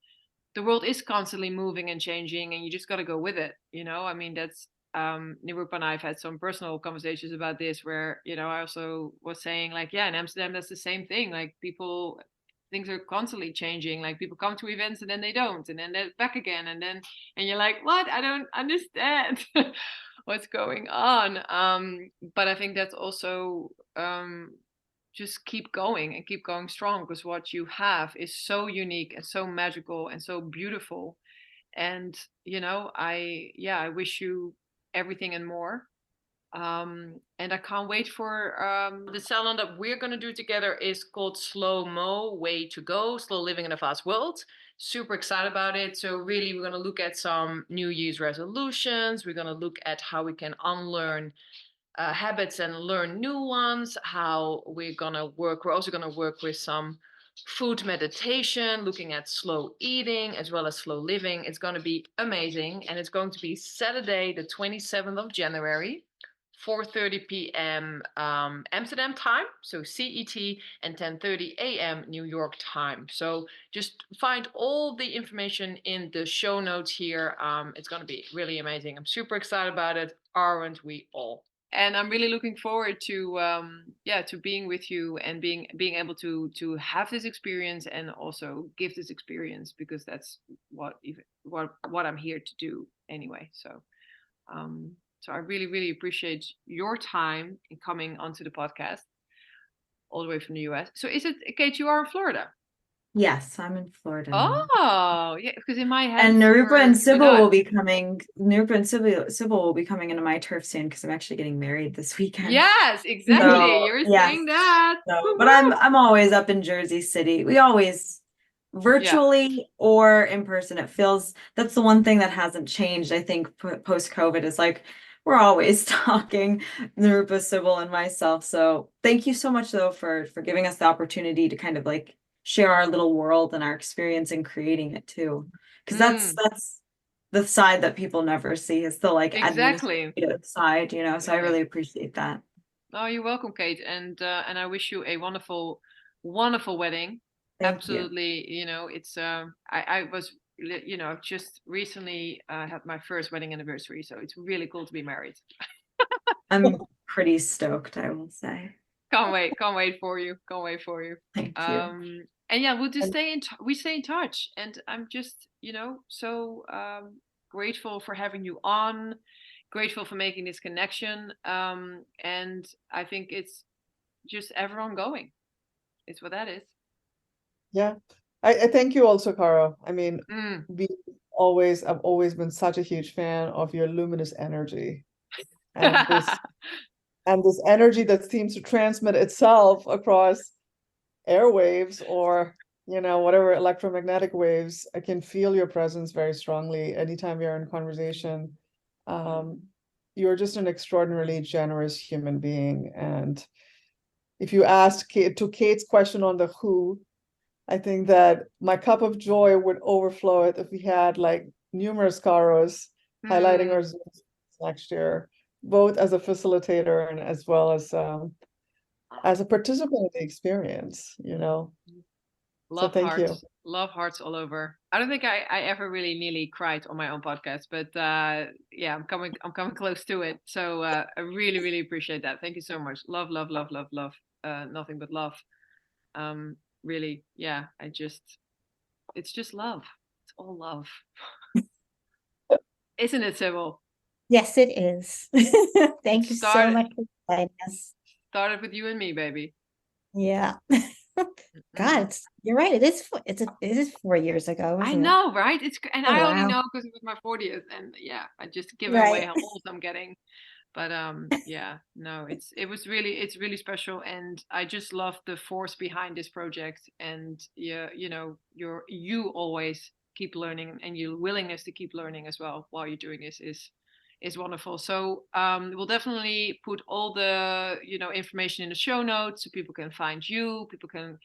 the world is constantly moving and changing, and you just got to go with it, you know. I mean, that's Nirupa and I've had some personal conversations about this, where, you know, I also was saying, like, yeah, in Amsterdam that's the same thing. Like, things are constantly changing. Like, people come to events and then they don't, and then they're back again, and you're like, what? I don't understand what's going on. But I think that's also just keep going and keep going strong, because what you have is so unique and so magical and so beautiful. And, you know, I wish you everything and more. And I can't wait for the salon that we're going to do together. Is called Slow Mo, Way to Go, Slow Living in a Fast World. Super excited about it. So really, we're going to look at some New Year's resolutions. We're going to look at how we can unlearn habits and learn new ones, how we're going to work. We're also going to work with some food meditation, looking at slow eating as well as slow living. It's going to be amazing. And it's going to be Saturday, the 27th of January, 4:30 p.m. Amsterdam time, so CET, and 10:30 a.m. New York time. So just find all the information in the show notes here. It's going to be really amazing. I'm super excited about it. Aren't we all? And I'm really looking forward to to being with you and being able to have this experience and also give this experience, because that's what I'm here to do anyway. So so I really, really appreciate your time in coming onto the podcast all the way from the US. So is it, Kate, you are in Florida? Yes, I'm in Florida now. Oh, yeah, because in my head, And Nirupa and Sybil will not. be coming. Nirupa and Sybil will be coming into my turf soon, because I'm actually getting married this weekend. Yes, exactly. So, You're yes. saying that. So, but I'm always up in Jersey City. We always virtually or in person. It feels, that's the one thing that hasn't changed, I think, post COVID, is like we're always talking, Nirupa, Sybil, and myself. So thank you so much, though, for giving us the opportunity to kind of like share our little world and our experience in creating it too, because that's the side that people never see, is the like administrative side, you know. So I really appreciate that. Oh, you're welcome, Kate, and I wish you a wonderful, wonderful wedding. Absolutely, you know, it's I was, you know, just recently had my first wedding anniversary, so it's really cool to be married. I'm pretty stoked, I will say. Can't wait for you. Thank you. And yeah, we'll just stay in touch, and I'm just, you know, so grateful for having you on, grateful for making this connection, and I think it's just ever ongoing. It's what that is. Yeah, I thank you also, Cara. I mean, I've always been such a huge fan of your luminous energy, and this energy that seems to transmit itself across airwaves, or, you know, whatever electromagnetic waves. I can feel your presence very strongly anytime you're in conversation. You're just an extraordinarily generous human being. And if you asked Kate's question on the who, I think that my cup of joy would overflow it if we had like numerous Caros highlighting our Zoom next year, both as a facilitator and as well as a participant in the experience, you know. Love so thank hearts. you. Love hearts all over. I don't think I ever really nearly cried on my own podcast, but yeah, I'm coming close to it. So I really, really appreciate that. Thank you so much. Love, love, love, love, love. Nothing but love. Really, yeah. It's just love. It's all love. Isn't it, Sybil? Yes, it is. Thank you so much for inviting us. Started with you and me, baby. Yeah. God, you're right. It is 4 years ago. I know, right? I only know because it was my 40th, and yeah, I just give away how old I'm getting. But yeah, no, it's really special, and I just love the force behind this project, and yeah, you know, you always keep learning, and your willingness to keep learning as well while you're doing this is wonderful. So we'll definitely put all the, you know, information in the show notes so people can find you, people can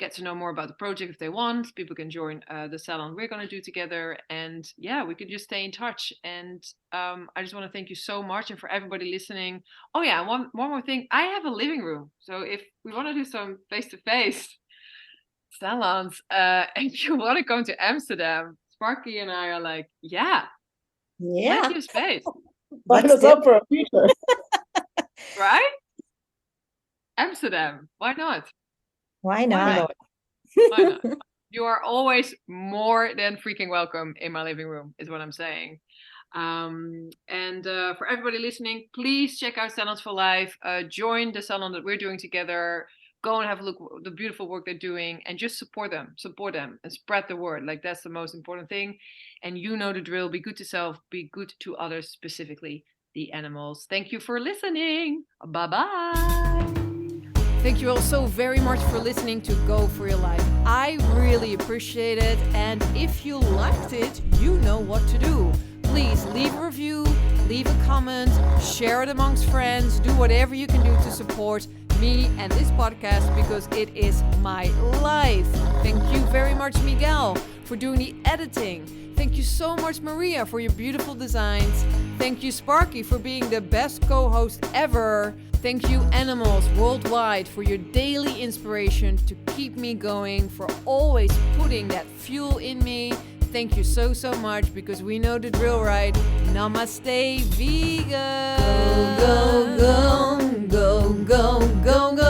get to know more about the project if they want. People can join the salon we're going to do together. And yeah, we could just stay in touch. And I just want to thank you so much. And for everybody listening. Oh yeah, one more thing. I have a living room. So if we want to do some face-to-face salons and you want to come to Amsterdam, Sparky and I are like, yeah, plenty of space. Sign us up for a future. Right? Amsterdam. Why not? Why not? Why not? You are always more than freaking welcome in my living room, is what I'm saying. And for everybody listening, please check out Salons for Life. Join the salon that we're doing together. Go and have a look at the beautiful work they're doing, and just support them, and spread the word. Like, that's the most important thing. And you know the drill. Be good to self, be good to others, specifically the animals. Thank you for listening. Bye-bye. Thank you all so very much for listening to Go For Your Life. I really appreciate it. And if you liked it, you know what to do. Please leave a review, leave a comment, share it amongst friends, do whatever you can do to support me and this podcast, because it is my life. Thank you very much, Miguel, for doing the editing. Thank you so much, Maria, for your beautiful designs. Thank you, Sparky, for being the best co-host ever. Thank you, animals worldwide, for your daily inspiration to keep me going, for always putting that fuel in me. Thank you so much, because we know the drill, right? Namaste, vegan. Go, go, go, go, go, go, go.